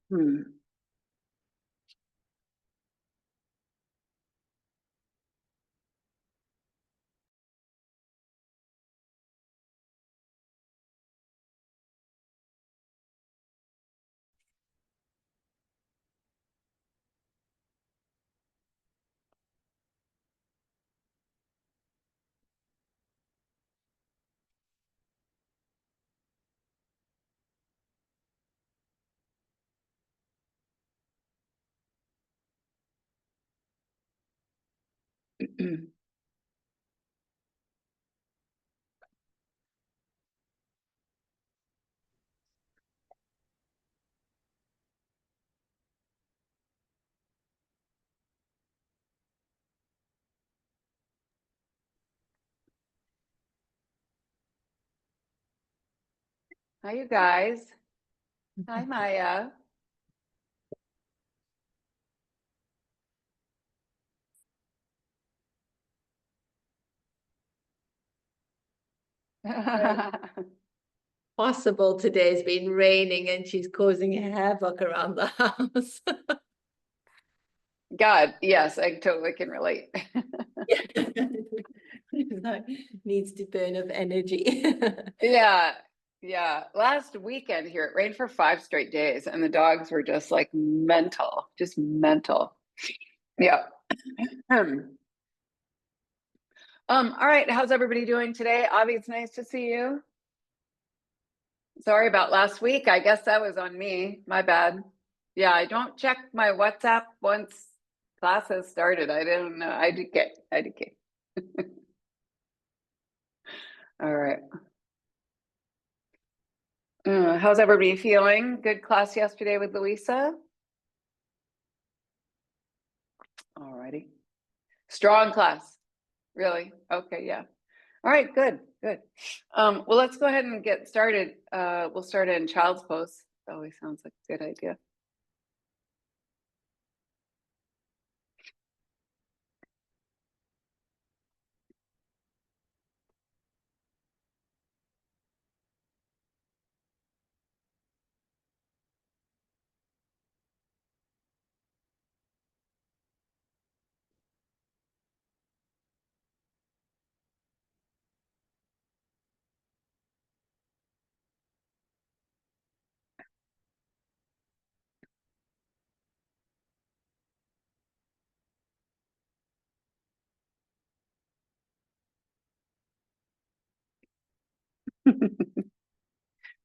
Hmm. Hi, you guys. Hi, Maya. Possible today. It's been raining and she's causing havoc around the house. God, yes, I totally can relate. Needs to burn of energy. Yeah, yeah. Last weekend here, it rained for 5 straight days, and the dogs were just like mental, just mental. Yeah. Um, all right, how's everybody doing today? Avi, it's nice to see you. Sorry about last week. I guess that was on me. My bad. Yeah, I don't check my WhatsApp once class has started. I didn't know. I did get. All right. How's everybody feeling? Good class yesterday with Louisa? All righty. Strong class. Really? Okay, yeah. All right, good, good. Well, let's go ahead and get started. We'll start in child's pose. Always sounds like a good idea.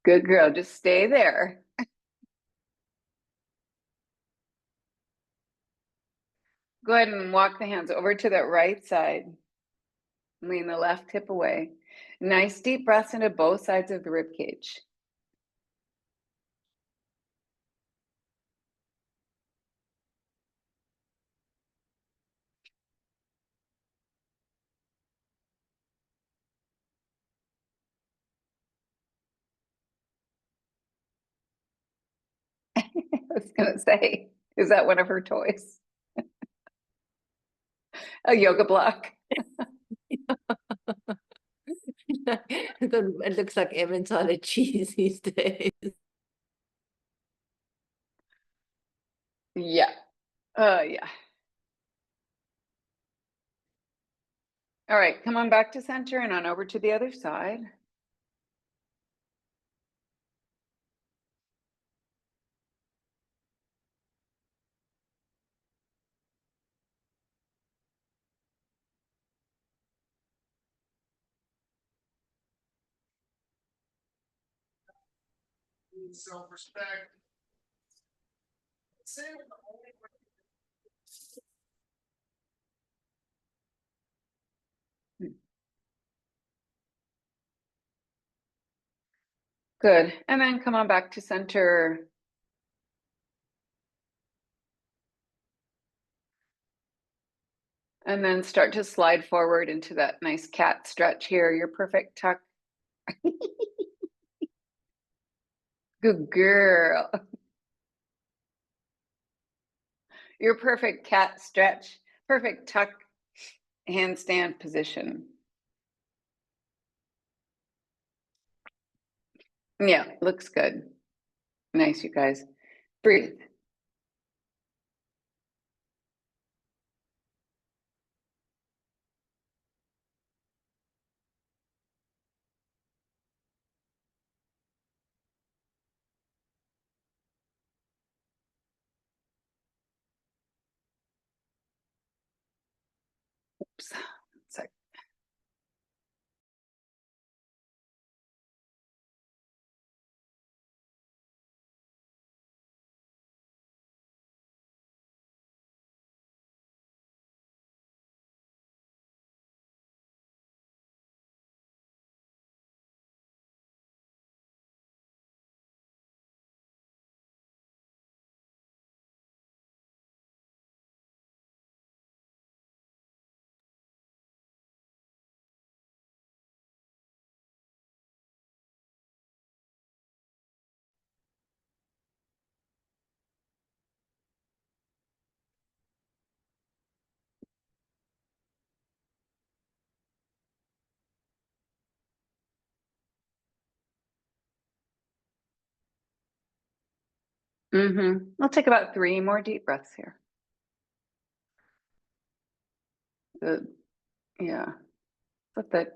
Good girl, just stay there. Go ahead and walk the hands over to that right side. Lean the left hip away. Nice deep breaths into both sides of the rib cage. I was gonna say, is that one of her toys? A yoga block. It looks like Emmentaler cheese these days. Yeah. Yeah. All right, come on back to center and on over to the other side. Self-respect. Good. And then come on back to center. And then start to slide forward into that nice cat stretch here. Your perfect tuck. Good girl. Your perfect cat stretch. Perfect tuck handstand position. Yeah, looks good. Nice, you guys. Breathe. Oops. Sec. I'll take about 3 more deep breaths here. Good. Yeah. Let the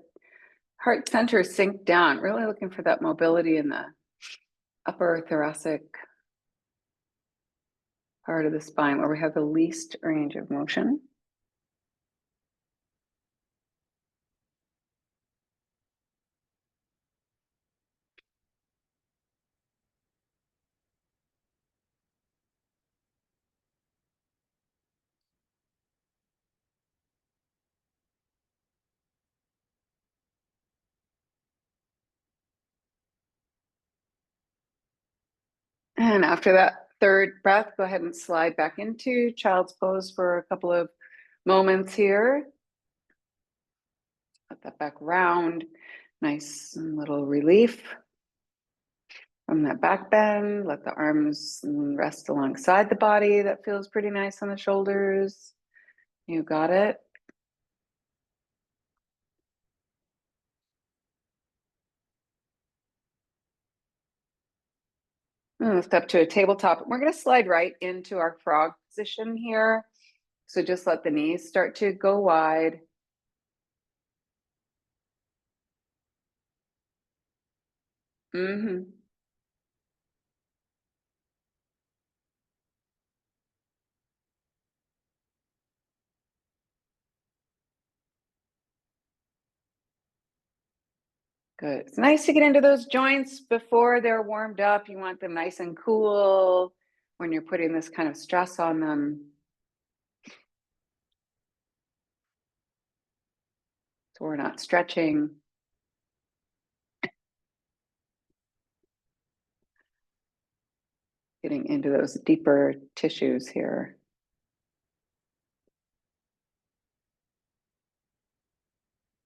heart center sink down, really looking for that mobility in the upper thoracic part of the spine where we have the least range of motion. And after that third breath, go ahead and slide back into child's pose for a couple of moments here. Let that back round. Nice little relief from that back bend. Let the arms rest alongside the body. That feels pretty nice on the shoulders. You got it. Step to a tabletop. We're going to slide right into our frog position here. So just let the knees start to go wide. Good. It's nice to get into those joints before they're warmed up. You want them nice and cool when you're putting this kind of stress on them. So we're not stretching. Getting into those deeper tissues here.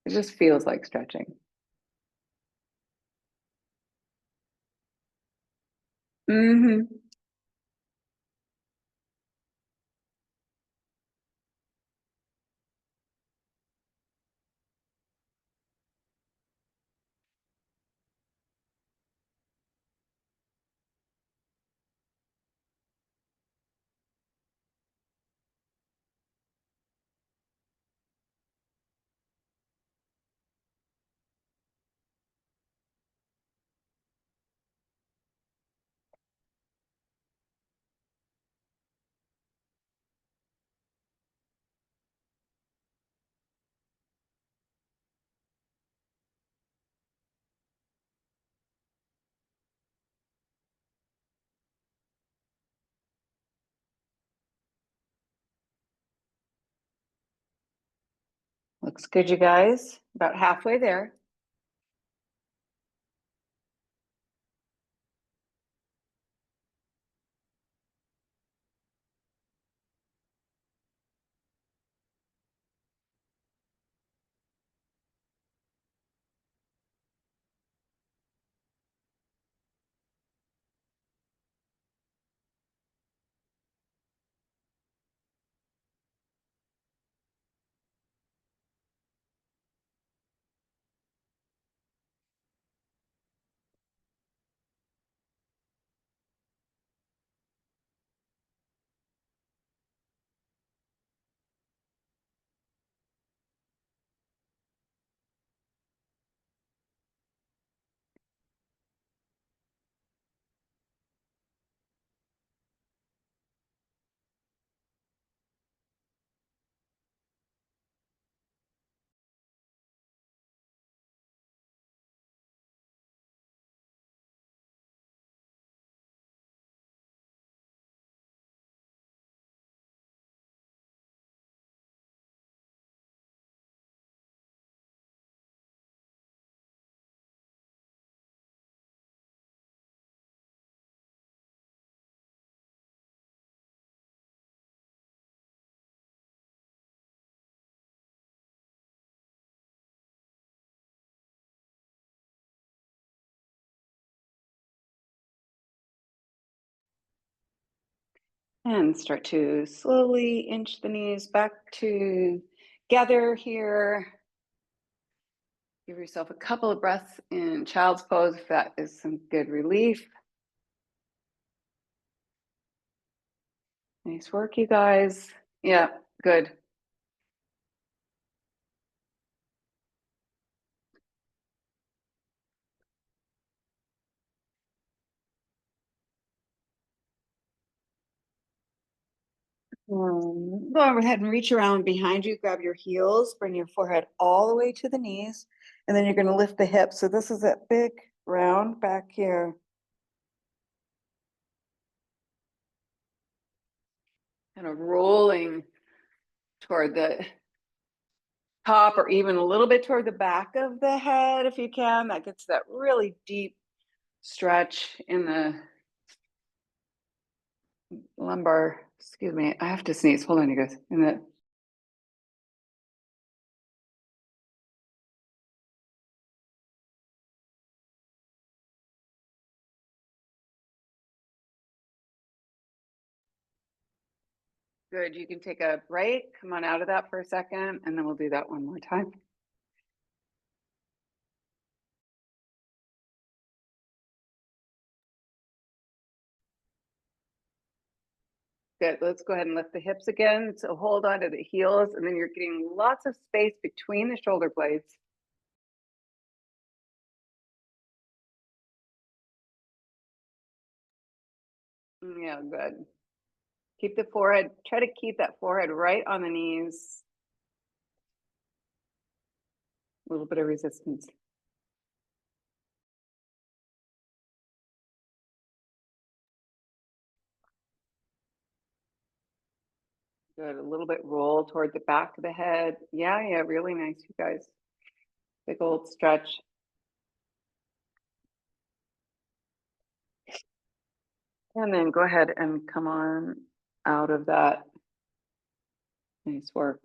It just feels like stretching. Looks good, you guys. About halfway there. And start to slowly inch the knees back together here. Give yourself a couple of breaths in child's pose if that is some good relief. Nice work, you guys. Yeah, good. Go ahead and reach around behind you, grab your heels, bring your forehead all the way to the knees, and then you're going to lift the hips. So this is that big round back here. Kind of rolling toward the top or even a little bit toward the back of the head if you can. That gets that really deep stretch in the lumbar. Excuse me, I have to sneeze. Hold on, you guys. In the good. You can take a break. Come on out of that for a second, and then we'll do that one more time. Good. Let's go ahead and lift the hips again. So hold on to the heels, and then you're getting lots of space between the shoulder blades. Yeah, good. Keep the forehead, try to keep that forehead right on the knees. A little bit of resistance. Good. A little bit roll toward the back of the head. Yeah, really nice, you guys. Big old stretch. And then go ahead and come on out of that. Nice work.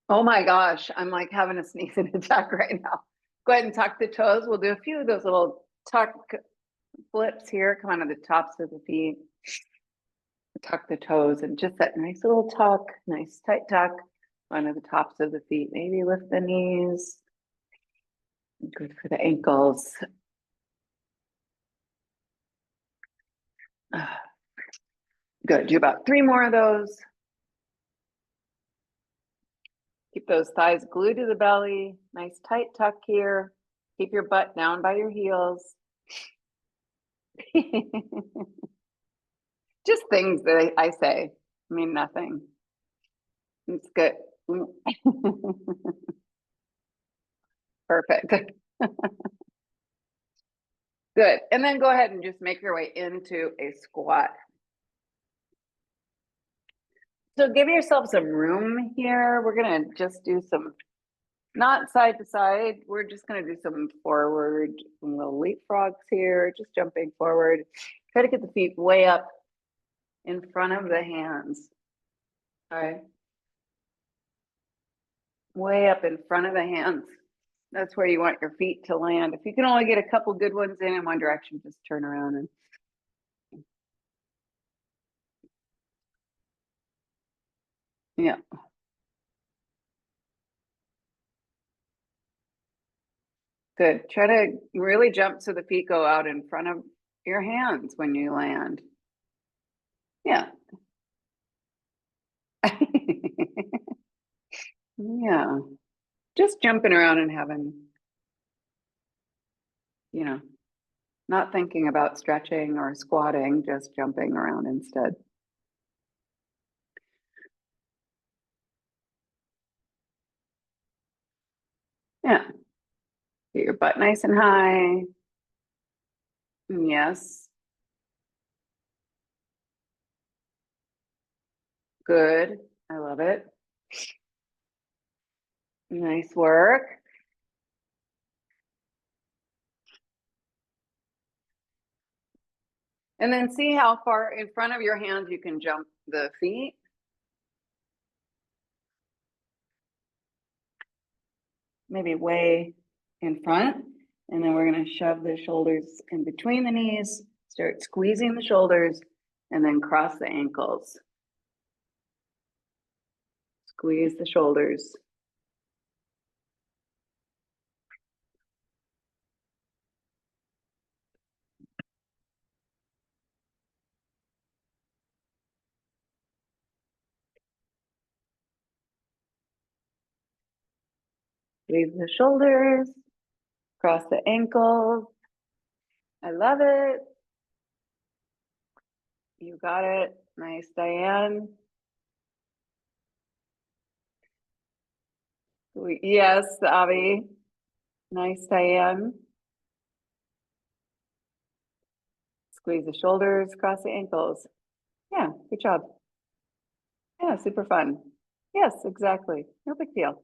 Oh my gosh, I'm like having a sneezing attack right now. Go ahead and tuck the toes. We'll do a few of those little tuck flips here. Come on to the tops of the feet. Tuck the toes and just that nice little tuck, nice tight tuck onto the tops of the feet. Maybe lift the knees. Good for the ankles. Good. Do about 3 more of those. Keep those thighs glued to the belly. Nice tight tuck here. Keep your butt down by your heels. Just things that I say mean nothing. It's good. Perfect. Good. And then go ahead and just make your way into a squat. So give yourself some room here. We're going to just do some, not side to side. We're just going to do some forward, some little leapfrogs here, just jumping forward. Try to get the feet way up in front of the hands. All right. Way up in front of the hands. That's where you want your feet to land. If you can only get a couple good ones in one direction, just turn around and yeah. Good. Try to really jump so the feet go out in front of your hands when you land. Yeah. Yeah. Just jumping around and having, not thinking about stretching or squatting, just jumping around instead. Yeah. Get your butt nice and high. Yes. Good. I love it. Nice work. And then see how far in front of your hands you can jump the feet. Maybe way in front. And then we're gonna shove the shoulders in between the knees, start squeezing the shoulders, and then cross the ankles. Squeeze the shoulders. Squeeze the shoulders, cross the ankles. I love it. You got it. Nice, Diane. Yes, Abby. Nice, Diane. Squeeze the shoulders, cross the ankles. Yeah, good job. Yeah, super fun. Yes, exactly. No big deal.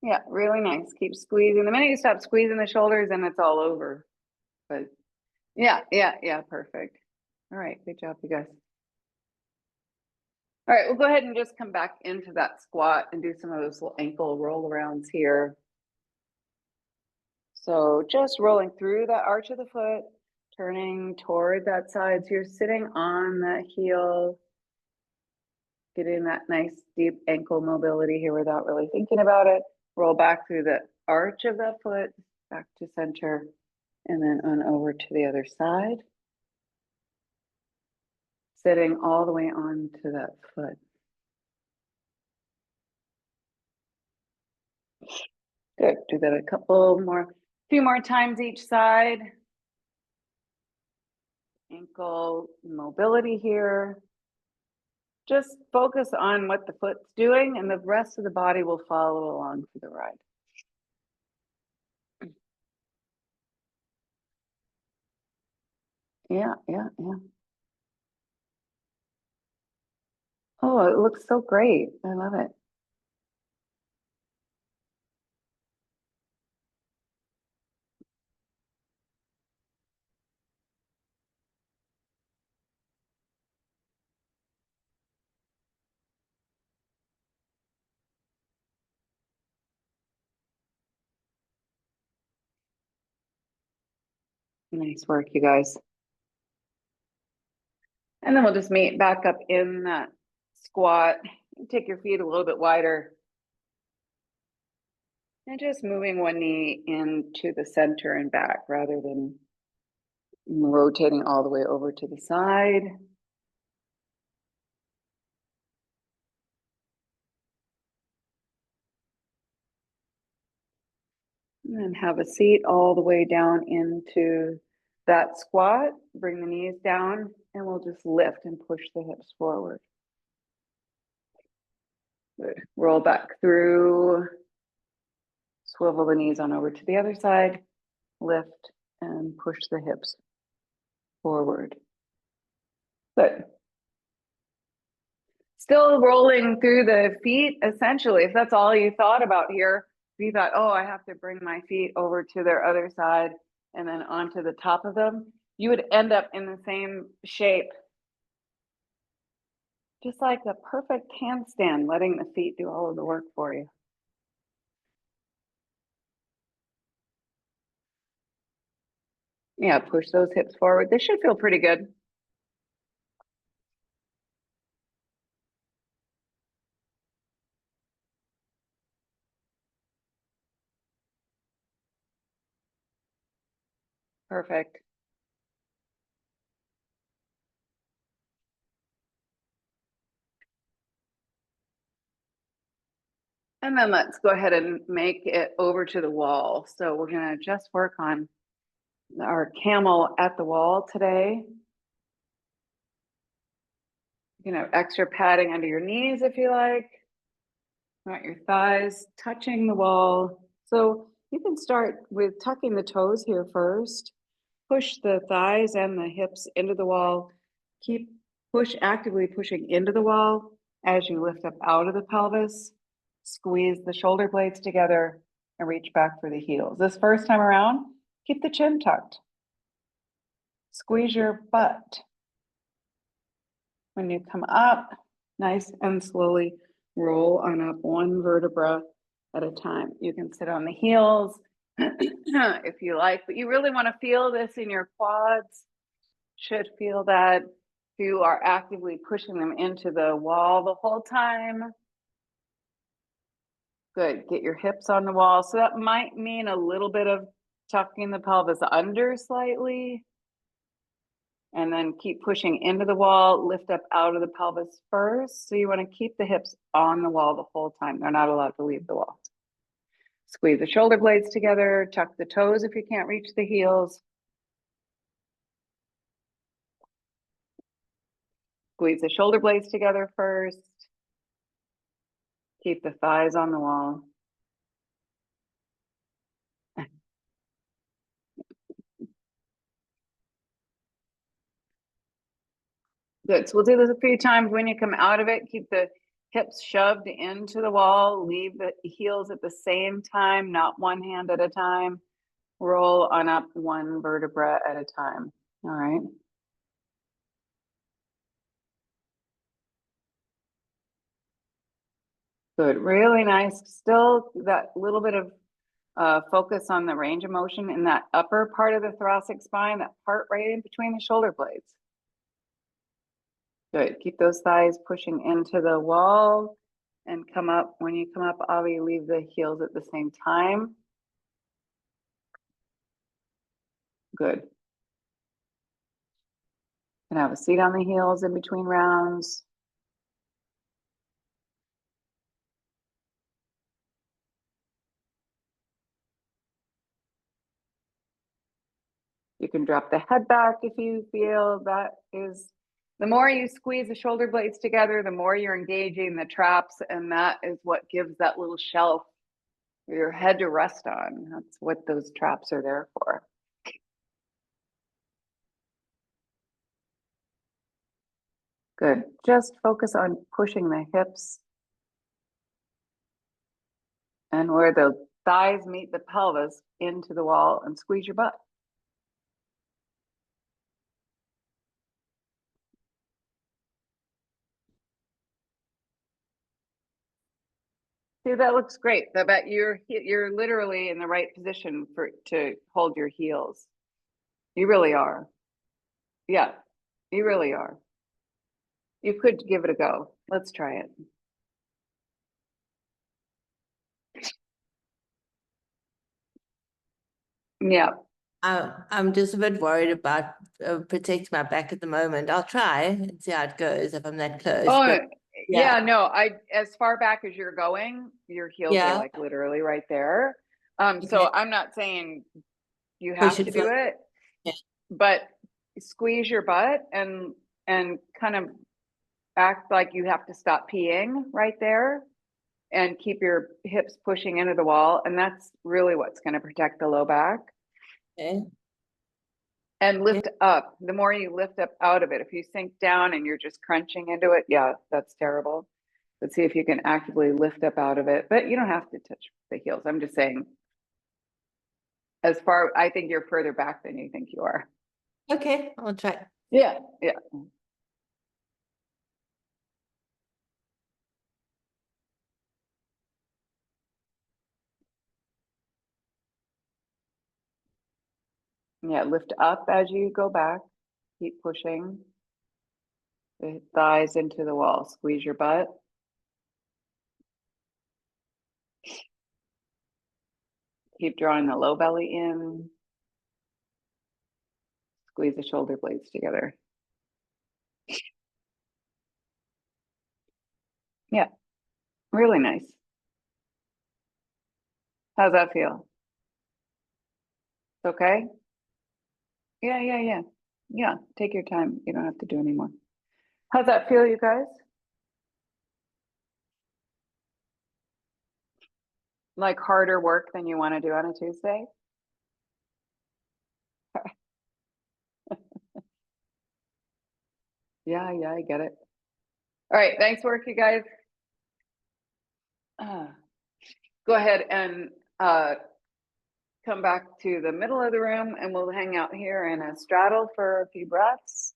Yeah, really nice. Keep squeezing. The minute you stop squeezing the shoulders, then it's all over. But yeah, perfect. All right, good job, you guys. All right, we'll go ahead and just come back into that squat and do some of those little ankle roll arounds here. So just rolling through that arch of the foot, turning toward that side. So you're sitting on that heel, getting that nice deep ankle mobility here without really thinking about it. Roll back through the arch of that foot, back to center, and then on over to the other side. Sitting all the way onto that foot. Good, do that a few more times each side. Ankle mobility here. Just focus on what the foot's doing and the rest of the body will follow along for the ride. Yeah. Oh, it looks so great. I love it. Nice work, you guys. And then we'll just meet back up in that squat. Take your feet a little bit wider. And just moving one knee into the center and back rather than rotating all the way over to the side. And then have a seat all the way down into that squat. Bring the knees down and we'll just lift and push the hips forward. Good. Roll back through. Swivel the knees on over to the other side. Lift and push the hips forward. Good. Still rolling through the feet, essentially, if that's all you thought about here, if you thought, oh, I have to bring my feet over to their other side and then onto the top of them, you would end up in the same shape. Just like a perfect handstand, letting the feet do all of the work for you. Yeah, push those hips forward. This should feel pretty good. Perfect. And then let's go ahead and make it over to the wall. So we're gonna just work on our camel at the wall today. You know, extra padding under your knees if you like. Want your thighs touching the wall. So you can start with tucking the toes here first. Push the thighs and the hips into the wall. Keep actively pushing into the wall as you lift up out of the pelvis. Squeeze the shoulder blades together and reach back for the heels. This first time around, keep the chin tucked. Squeeze your butt. When you come up, nice and slowly roll on up one vertebra at a time. You can sit on the heels. if you like, but you really want to feel this in your quads. Should feel that you are actively pushing them into the wall the whole time. Good. Get your hips on the wall. So that might mean a little bit of tucking the pelvis under slightly. And then keep pushing into the wall, lift up out of the pelvis first. So you want to keep the hips on the wall the whole time. They're not allowed to leave the wall. Squeeze the shoulder blades together, tuck the toes if you can't reach the heels. Squeeze the shoulder blades together first. Keep the thighs on the wall. Good. So we'll do this a few times. When you come out of it, keep the hips shoved into the wall. Leave the heels at the same time, not one hand at a time. Roll on up one vertebra at a time. All right. Good. Really nice. Still that little bit of focus on the range of motion in that upper part of the thoracic spine, that part right in between the shoulder blades. Good. Keep those thighs pushing into the wall and come up. When you come up, Avi, leave the heels at the same time. Good. And have a seat on the heels in between rounds. You can drop the head back if you feel that is, the more you squeeze the shoulder blades together, the more you're engaging the traps, and that is what gives that little shelf for your head to rest on. That's what those traps are there for. Good. Just focus on pushing the hips and where the thighs meet the pelvis into the wall and squeeze your butt. See, that looks great. I bet you're literally in the right position to hold your heels. You really are. Yeah, you really are. You could give it a go. Let's try it. Yeah. I'm just a bit worried about protecting my back at the moment. I'll try and see how it goes if I'm that close. Oh, but yeah, no, as far back as you're going, your heels are Yeah. like literally right there. Okay. So I'm not saying you have Push to it do for- it, Yeah. but squeeze your butt and kind of act like you have to stop peeing right there and keep your hips pushing into the wall. And that's really what's going to protect the low back. Okay. And lift up. The more you lift up out of it, if you sink down and you're just crunching into it, yeah, that's terrible. But see if you can actively lift up out of it. But you don't have to touch the heels. I'm just saying, I think you're further back than you think you are. Okay, I'll try. Yeah, yeah. Yeah, lift up as you go back. Keep pushing the thighs into the wall. Squeeze your butt. Keep drawing the low belly in. Squeeze the shoulder blades together. Yeah, really nice. How's that feel? Okay? Yeah, yeah, yeah. Yeah, take your time. You don't have to do anymore. How's that feel, you guys? Like harder work than you want to do on a Tuesday? Yeah, yeah, I get it. All right, thanks work, you guys. Go ahead and come back to the middle of the room and we'll hang out here in a straddle for a few breaths.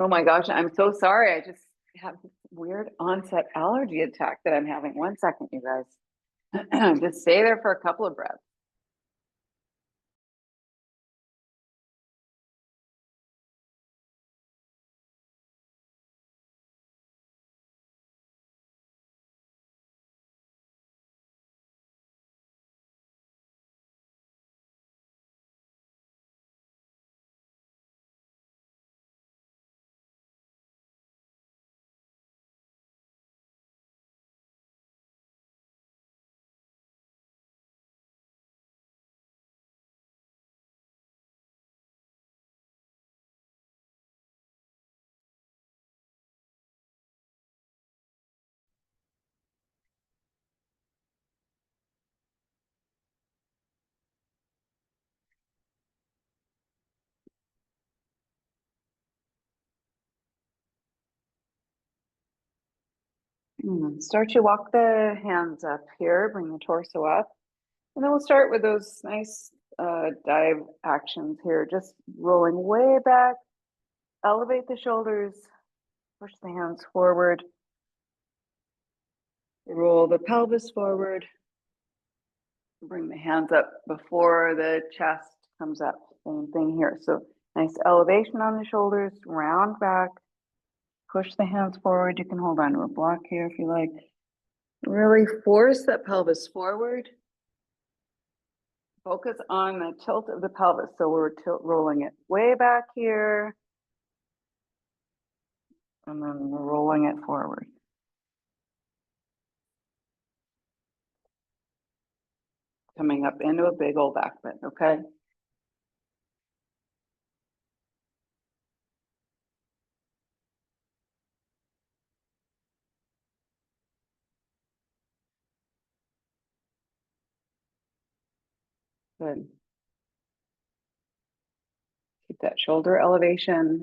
Oh my gosh, I'm so sorry. I just have this weird onset allergy attack that I'm having. One second, you guys. Just stay there for a couple of breaths. Start to walk the hands up here, bring the torso up. And then we'll start with those nice dive actions here, just rolling way back, elevate the shoulders, push the hands forward, roll the pelvis forward, bring the hands up before the chest comes up. Same thing here. So nice elevation on the shoulders, round back, push the hands forward. You can hold on to a block here if you like. Really force that pelvis forward. Focus on the tilt of the pelvis. So we're rolling it way back here. And then we're rolling it forward. Coming up into a big old back bend, okay? Good. Keep that shoulder elevation.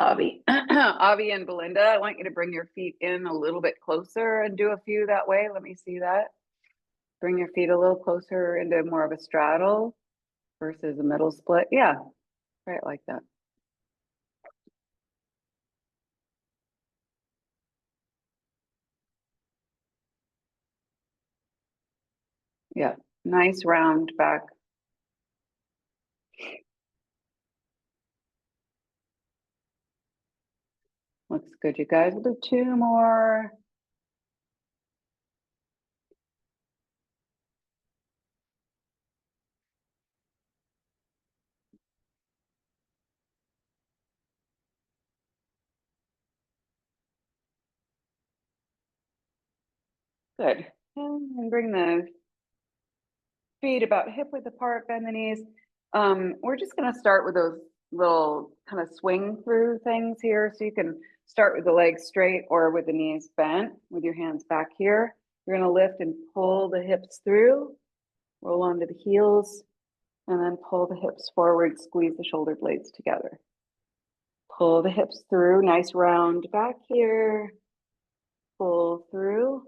Avi, Avi and Belinda, I want you to bring your feet in a little bit closer and do a few that way. Let me see that. Bring your feet a little closer into more of a straddle versus a middle split. Yeah, right like that. Yeah, nice round back. Looks good, you guys. We'll do two more. Good. And bring the feet about hip width apart, bend the knees. We're just gonna start with those little kind of swing through things here. So you can start with the legs straight or with the knees bent with your hands back here. You're gonna lift and pull the hips through, roll onto the heels, and then pull the hips forward, squeeze the shoulder blades together. Pull the hips through, nice round back here. Pull through.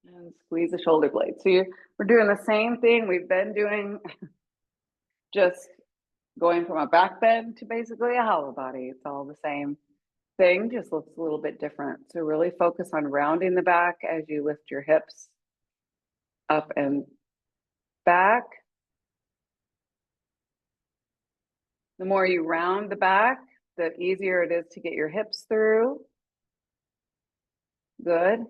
And squeeze the shoulder blades. So we're doing the same thing we've been doing, just going from a back bend to basically a hollow body. It's all the same thing, just looks a little bit different. So really focus on rounding the back as you lift your hips up and back. The more you round the back, the easier it is to get your hips through. Good.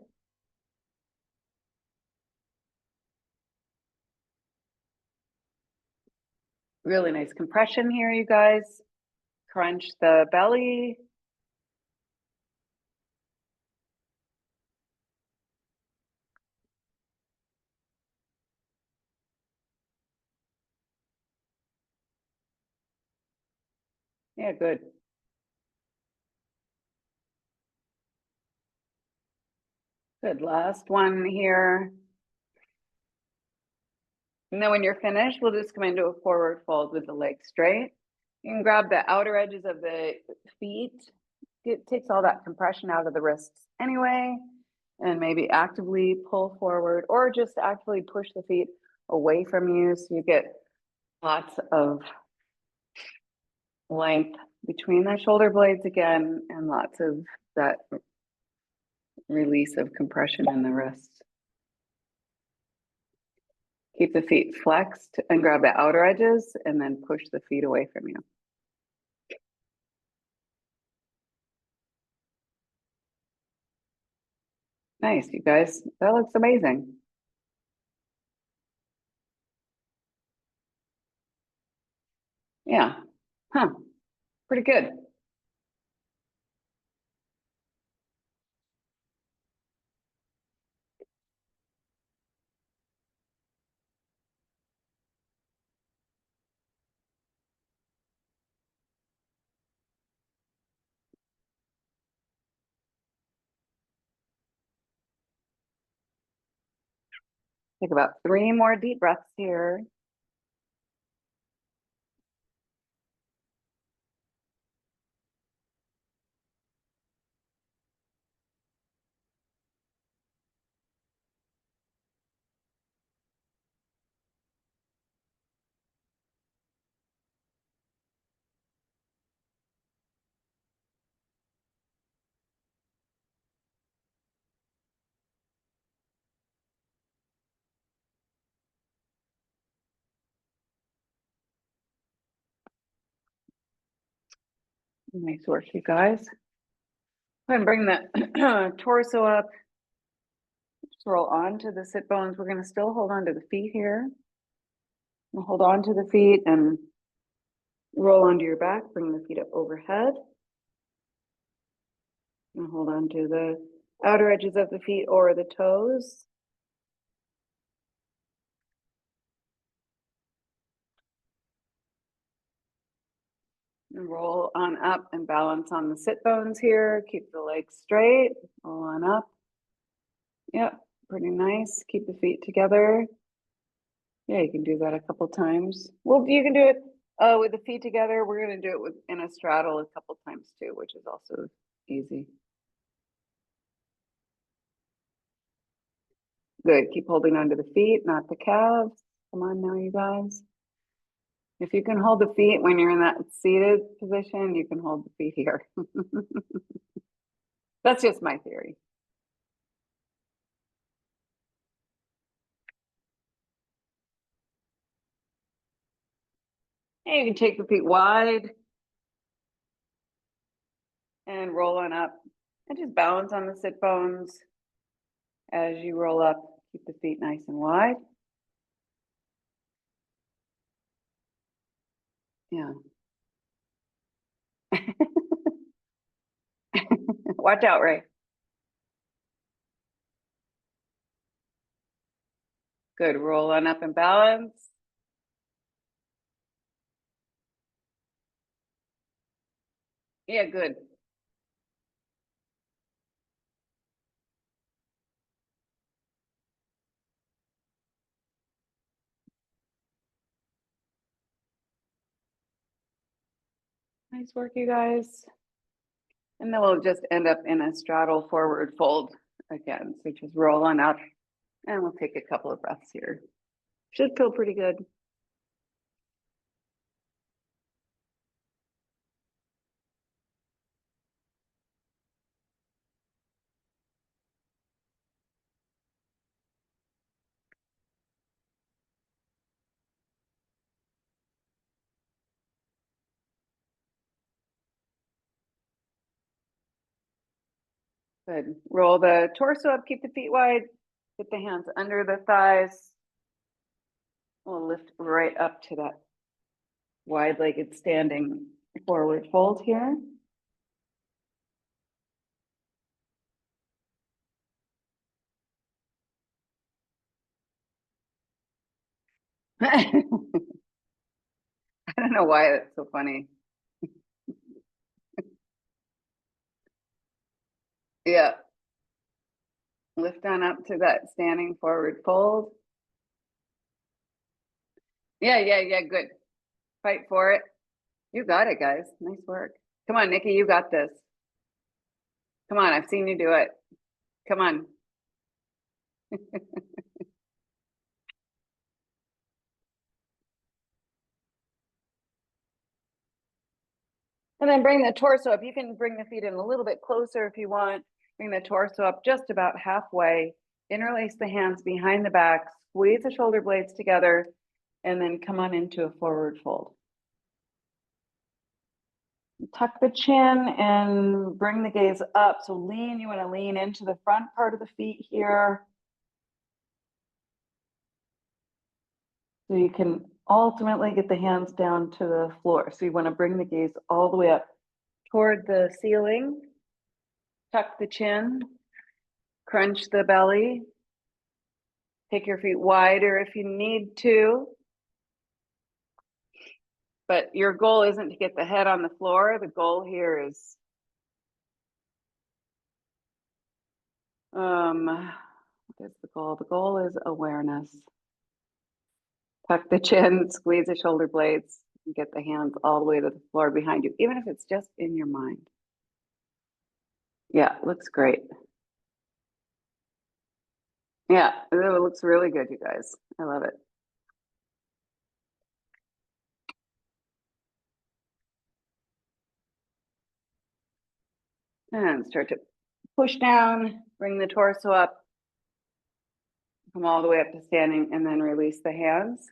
Really nice compression here, you guys. Crunch the belly. Yeah, good. Good, last one here. And then when you're finished, we'll just come into a forward fold with the legs straight. You can grab the outer edges of the feet. It takes all that compression out of the wrists anyway, and maybe actively pull forward or just actively push the feet away from you so you get lots of length between the shoulder blades again and lots of that release of compression in the wrists. Keep the feet flexed and grab the outer edges and then push the feet away from you. Nice, you guys. That looks amazing. Yeah. Huh. Pretty good. Take about 3 more deep breaths here. Nice work, you guys. Go ahead and bring the torso up. Just roll onto the sit bones. We're going to still hold on to the feet here. We'll hold on to the feet and roll onto your back. Bring the feet up overhead. And hold on to the outer edges of the feet or the toes. And roll on up and balance on the sit bones here. Keep the legs straight. Roll on up. Yep, pretty nice. Keep the feet together. Yeah, you can do that a couple times. Well, you can do it with the feet together. We're going to do it in a straddle a couple times too, which is also easy. Good. Keep holding onto the feet, not the calves. Come on now, you guys. If you can hold the feet when you're in that seated position, you can hold the feet here. That's just my theory. And you can take the feet wide and roll on up and just balance on the sit bones as you roll up. Keep the feet nice and wide. Yeah. Watch out, Ray. Good. Roll on up and balance. Yeah, good. Nice work, you guys. And then we'll just end up in a straddle forward fold again. So just roll on up and we'll take a couple of breaths here. Should feel pretty good. Good. Roll the torso up, keep the feet wide, get the hands under the thighs. We'll lift right up to that wide-legged standing forward fold here. I don't know why that's so funny. Yeah. Lift on up to that standing forward fold. Yeah, good. Fight for it. You got it, guys. Nice work. Come on, Nikki, you got this. Come on, I've seen you do it. Come on. And then bring the torso up. You can bring the feet in a little bit closer if you want. Bring the torso up just about halfway. Interlace the hands behind the back. Squeeze the shoulder blades together. And then come on into a forward fold. Tuck the chin and bring the gaze up. So lean, you want to lean into the front part of the feet here. So you can ultimately get the hands down to the floor. So you want to bring the gaze all the way up toward the ceiling. Tuck the chin, crunch the belly. Take your feet wider if you need to. But your goal isn't to get the head on the floor. The goal here is what is the goal? The goal is awareness. Tuck the chin, squeeze the shoulder blades, and get the hands all the way to the floor behind you, even if it's just in your mind. Yeah, looks great. Yeah, it looks really good, you guys. I love it. And start to push down, bring the torso up, come all the way up to standing, and then release the hands.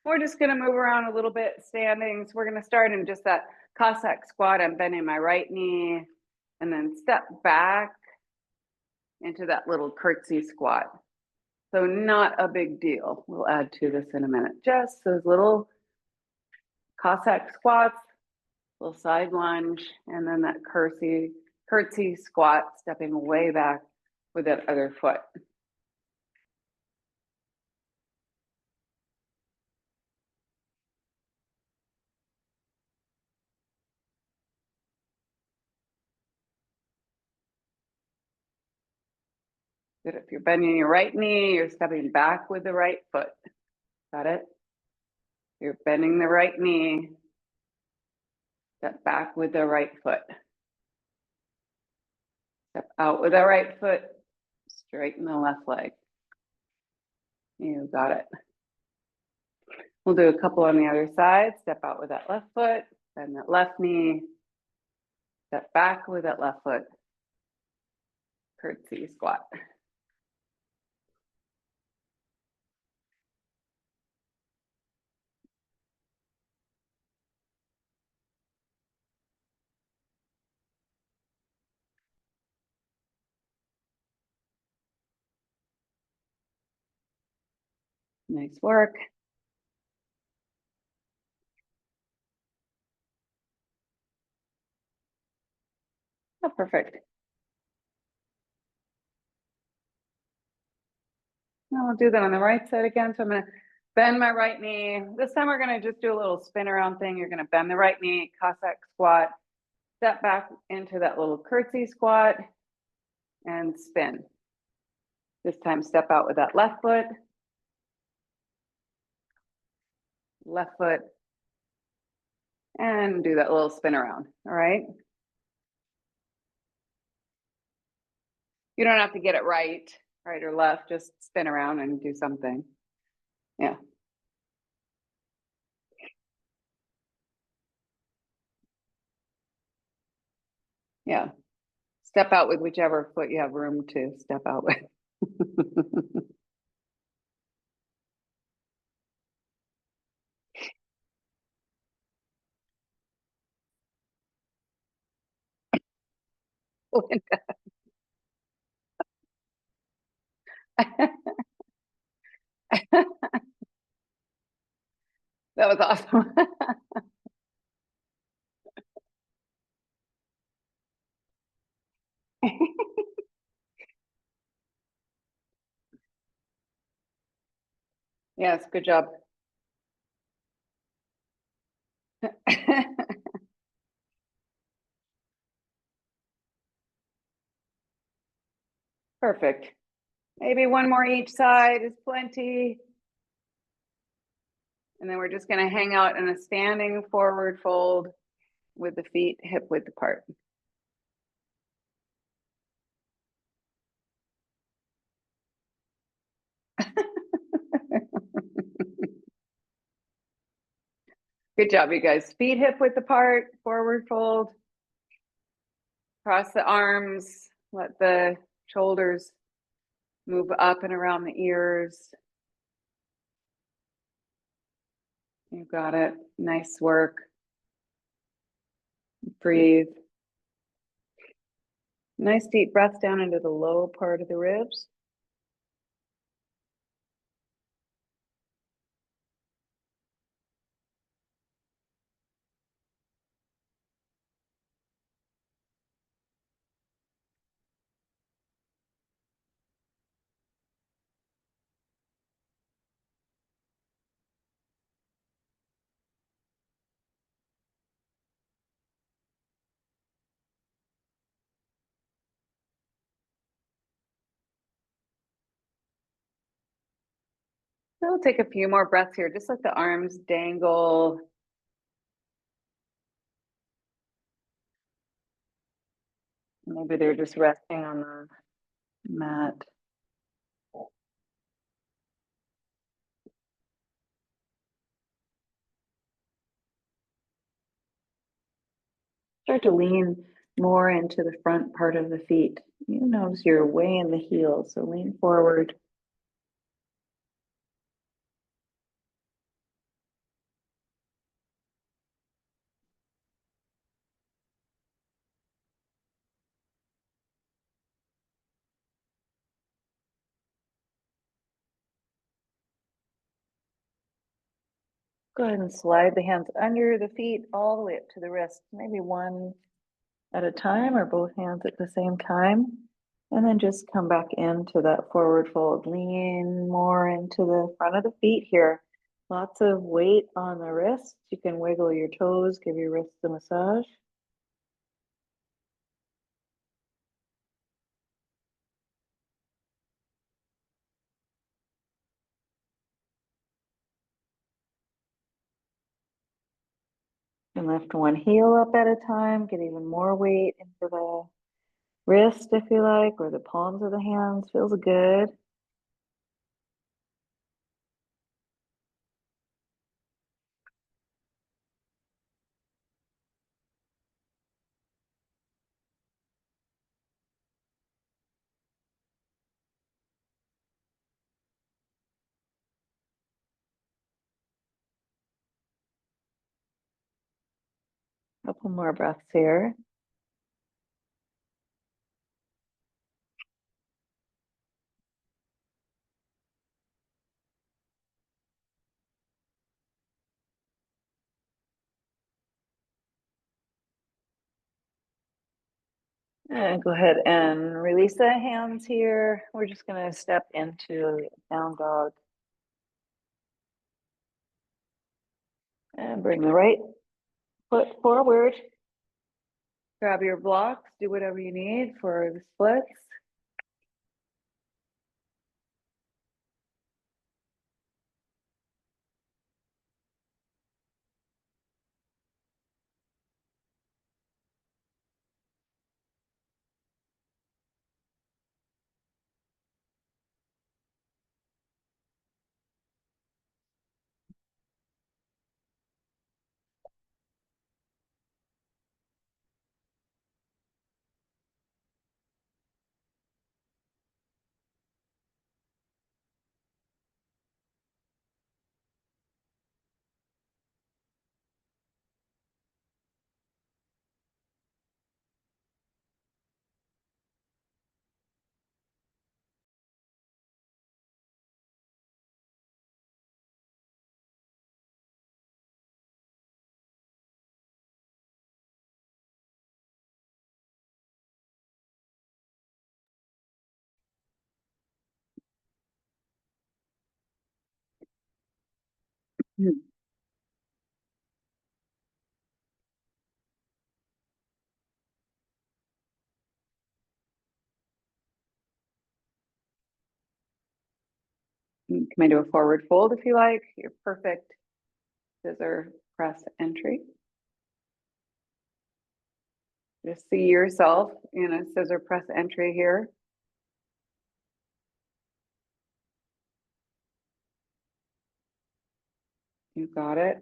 We're just going to move around a little bit standing. So we're going to start in just that Cossack squat. I'm bending my right knee and then step back into that little curtsy squat. So not a big deal. We'll add to this in a minute. Just those little Cossack squats, little side lunge, and then that curtsy squat, stepping way back with that other foot. Good. If you're bending your right knee, you're stepping back with the right foot. Got it? You're bending the right knee, step back with the right foot. Step out with the right foot, straighten the left leg. You got it. We'll do a couple on the other side. Step out with that left foot, bend that left knee, step back with that left foot. Curtsy squat. Nice work. Oh, perfect. Now we'll do that on the right side again. So I'm going to bend my right knee. This time we're going to just do a little spin around thing. You're going to bend the right knee, Cossack squat, step back into that little curtsy squat and spin. This time step out with that left foot, and do that little spin around. All right. You don't have to get it right or left, just spin around and do something. Yeah. Yeah. Step out with whichever foot you have room to step out with. That was awesome. Yes, good job. Perfect. Maybe one more each side is plenty. And then we're just gonna hang out in a standing forward fold with the feet hip width apart. Good job, you guys. Feet hip width apart, forward fold. Cross the arms, let the shoulders move up and around the ears. You got it. Nice work. Breathe. Nice deep breath down into the low part of the ribs. So we'll take a few more breaths here. Just let the arms dangle. Maybe they're just resting on the mat. Start to lean more into the front part of the feet. You notice you're way in the heel, so lean forward. Go ahead and slide the hands under the feet all the way up to the wrist, maybe one at a time or both hands at the same time. And then just come back into that forward fold. Lean more into the front of the feet here. Lots of weight on the wrists. You can wiggle your toes, give your wrists a massage. And lift one heel up at a time. Get even more weight into the wrist if you like, or the palms of the hands. Feels good. Couple more breaths here. And go ahead and release the hands here. We're just going to step into down dog. And bring the right foot forward. Grab your blocks, do whatever you need for the splits. You can come into a forward fold if you like, your perfect scissor press entry. Just see yourself in a scissor press entry here. You got it.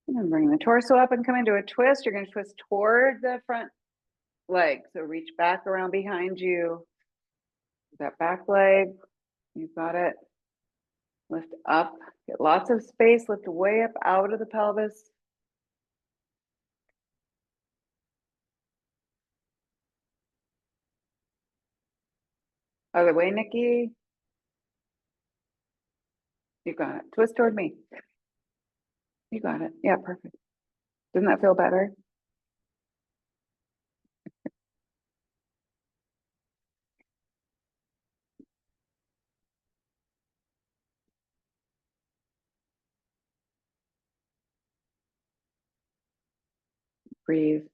And then bring the torso up and come into a twist. You're going to twist toward the front leg. So reach back around behind you. That back leg. You've got it. Lift up. Get lots of space. Lift way up out of the pelvis. Other way, Nikki. You got it. Twist toward me. You got it. Yeah, perfect. Doesn't that feel better? Breathe.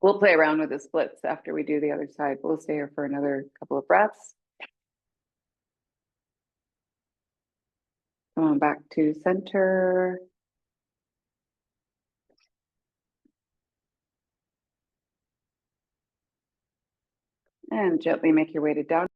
We'll play around with the splits after we do the other side. We'll stay here for another couple of breaths. Come on back to center. And gently make your way to down.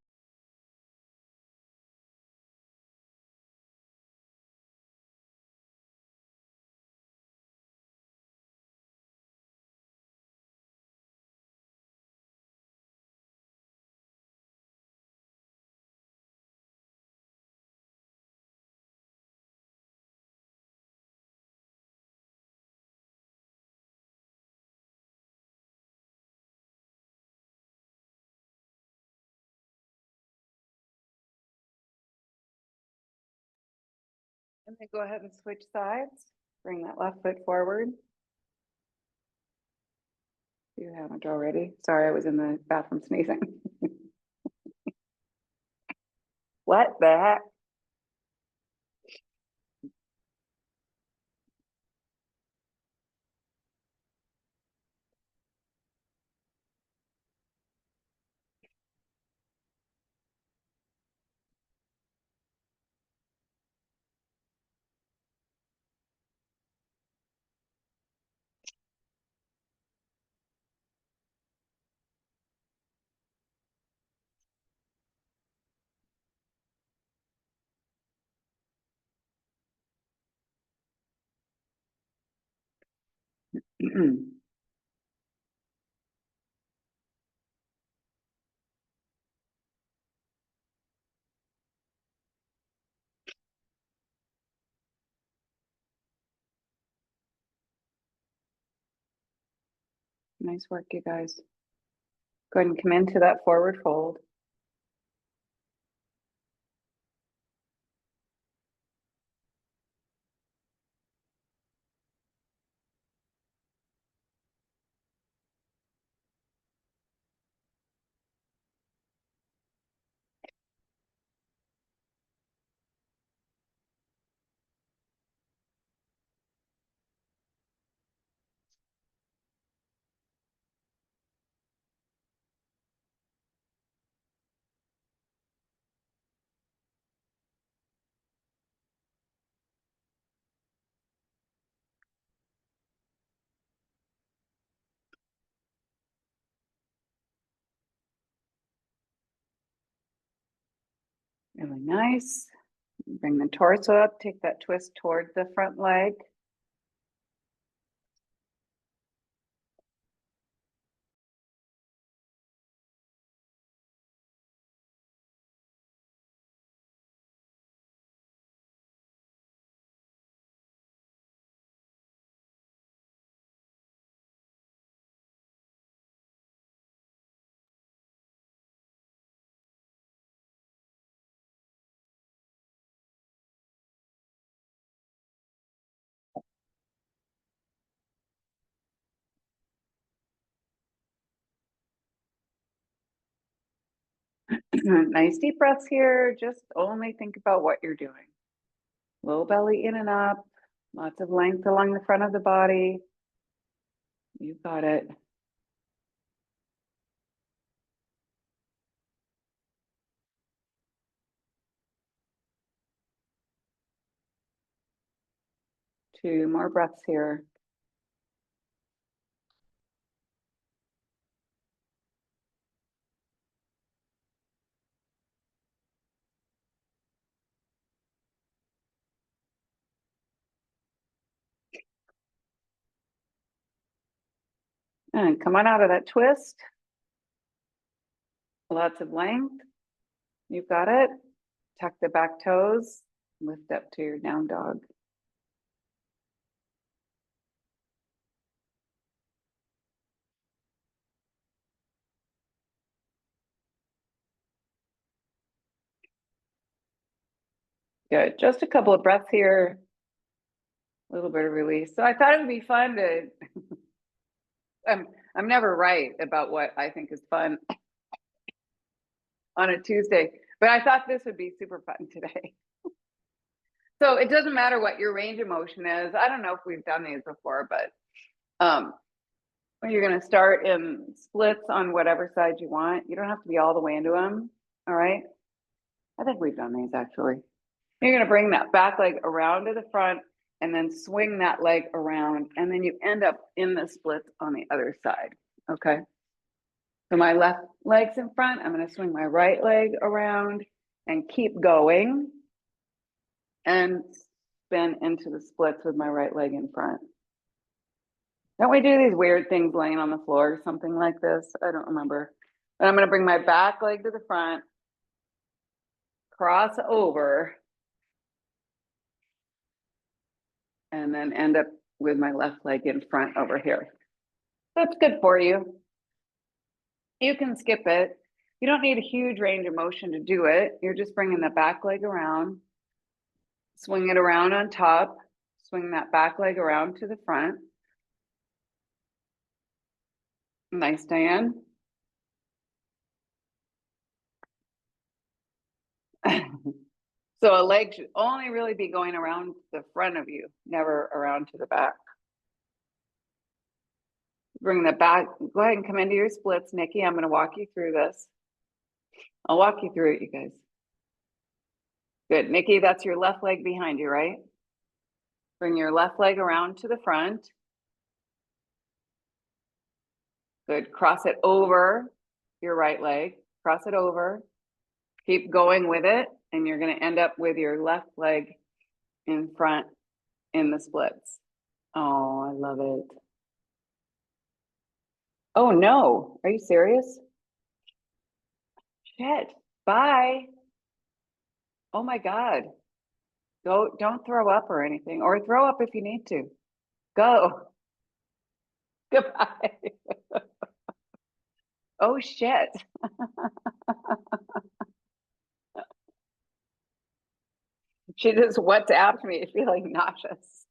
And then go ahead and switch sides. Bring that left foot forward. You haven't already. Sorry, I was in the bathroom sneezing. What the heck? Nice work, you guys. Go ahead and come into that forward fold. Really nice. Bring the torso up, take that twist toward the front leg. Nice deep breaths here. Just only think about what you're doing. Low belly in and up. Lots of length along the front of the body. You got it. Two more breaths here. And come on out of that twist. Lots of length. You've got it. Tuck the back toes. Lift up to your down dog. Good. Just a couple of breaths here. A little bit of release. So I thought it would be fun to I'm never right about what I think is fun on a Tuesday, but I thought this would be super fun today. So it doesn't matter what your range of motion is. I don't know if we've done these before, but you're going to start in splits on whatever side you want. You don't have to be all the way into them. All right. I think we've done these actually. You're going to bring that back leg around to the front and then swing that leg around. And then you end up in the splits on the other side. Okay. So my left leg's in front. I'm going to swing my right leg around and keep going and spin into the splits with my right leg in front. Don't we do these weird things laying on the floor or something like this? I don't remember. But I'm going to bring my back leg to the front, cross over, and then end up with my left leg in front over here. That's good for you. You can skip it. You don't need a huge range of motion to do it. You're just bringing the back leg around, swing it around on top, swing that back leg around to the front. Nice, Diane. So a leg should only really be going around the front of you, never around to the back. Bring the back, go ahead and come into your splits, Nikki. I'm going to walk you through this. I'll walk you through it, you guys. Good, Nikki, that's your left leg behind you, right? Bring your left leg around to the front. Good, cross it over your right leg, cross it over. Keep going with it, and you're going to end up with your left leg in front in the splits. Oh, I love it. Oh no, are you serious? Shit, bye. Oh my God. Go, don't throw up or anything, or throw up if you need to. Go. Goodbye. Oh shit. She just WhatsApped me feeling nauseous.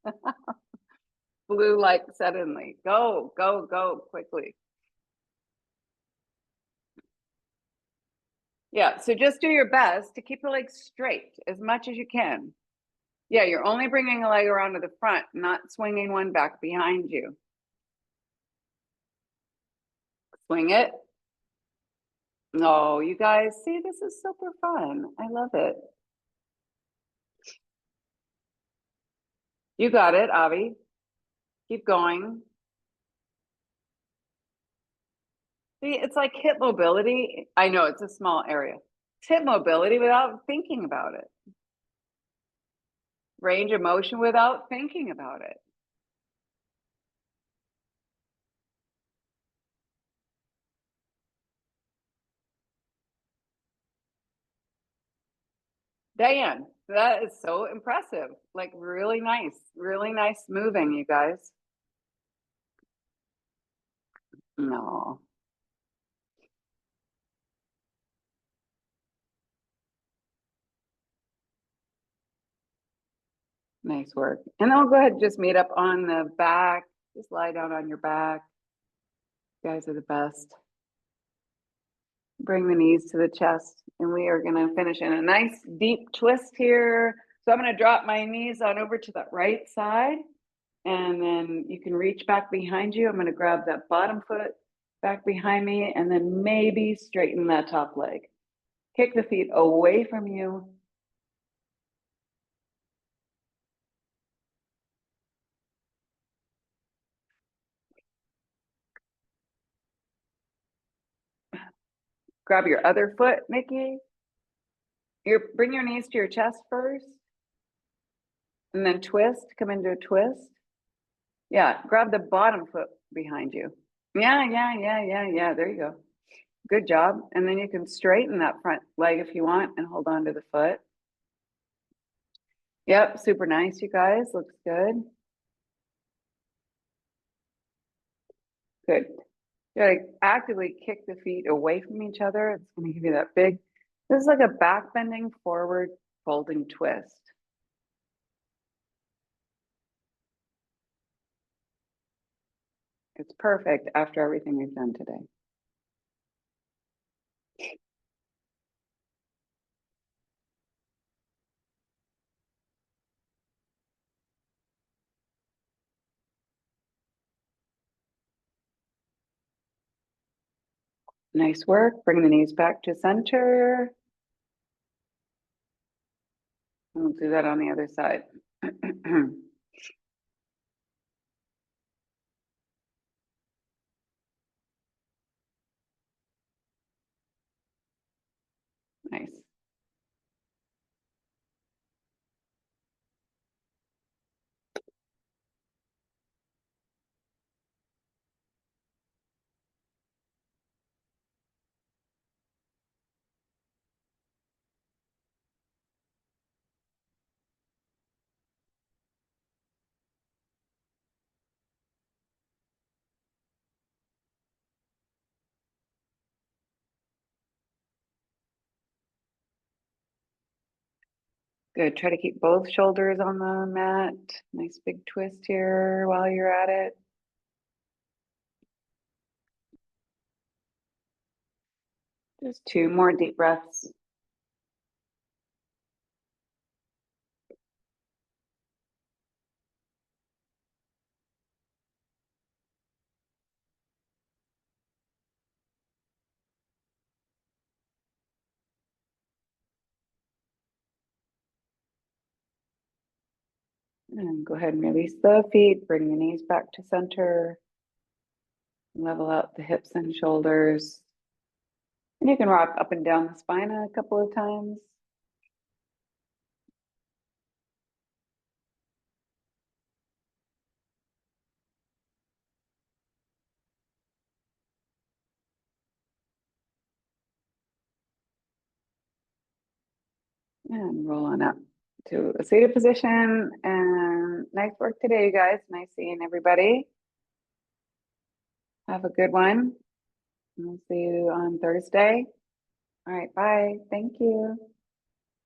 Flu like suddenly. Go, go, go quickly. Yeah, so just do your best to keep the legs straight as much as you can. Yeah, you're only bringing a leg around to the front, not swinging one back behind you. Swing it. No, you guys, see, this is super fun. I love it. You got it, Avi. Keep going. See, it's like hip mobility. I know it's a small area. It's hip mobility without thinking about it. Range of motion without thinking about it. Diane, that is so impressive. Like really nice moving, you guys. No. Nice work. And then we'll go ahead and just meet up on the back. Just lie down on your back. You guys are the best. Bring the knees to the chest, and we are gonna finish in a nice deep twist here. So I'm gonna drop my knees on over to the right side, and then you can reach back behind you. I'm gonna grab that bottom foot back behind me, and then maybe straighten that top leg. Kick the feet away from you. Grab your other foot, Nikki. Bring your knees to your chest first. And then twist, come into a twist. Yeah, grab the bottom foot behind you. Yeah. There you go. Good job. And then you can straighten that front leg if you want and hold on to the foot. Yep, super nice, you guys. Looks good. Good. You gotta actively kick the feet away from each other. It's gonna give you that big, this is like a back bending forward folding twist. It's perfect after everything we've done today. Nice work. Bring the knees back to center. We'll do that on the other side. Nice. Good. Try to keep both shoulders on the mat. Nice big twist here while you're at it. Just 2 more deep breaths. And go ahead and release the feet. Bring the knees back to center. Level out the hips and shoulders. And you can rock up and down the spine a couple of times. And roll on up to a seated position. And nice work today, you guys. Nice seeing everybody. Have a good one. We'll see you on Thursday. All right, bye. Thank you.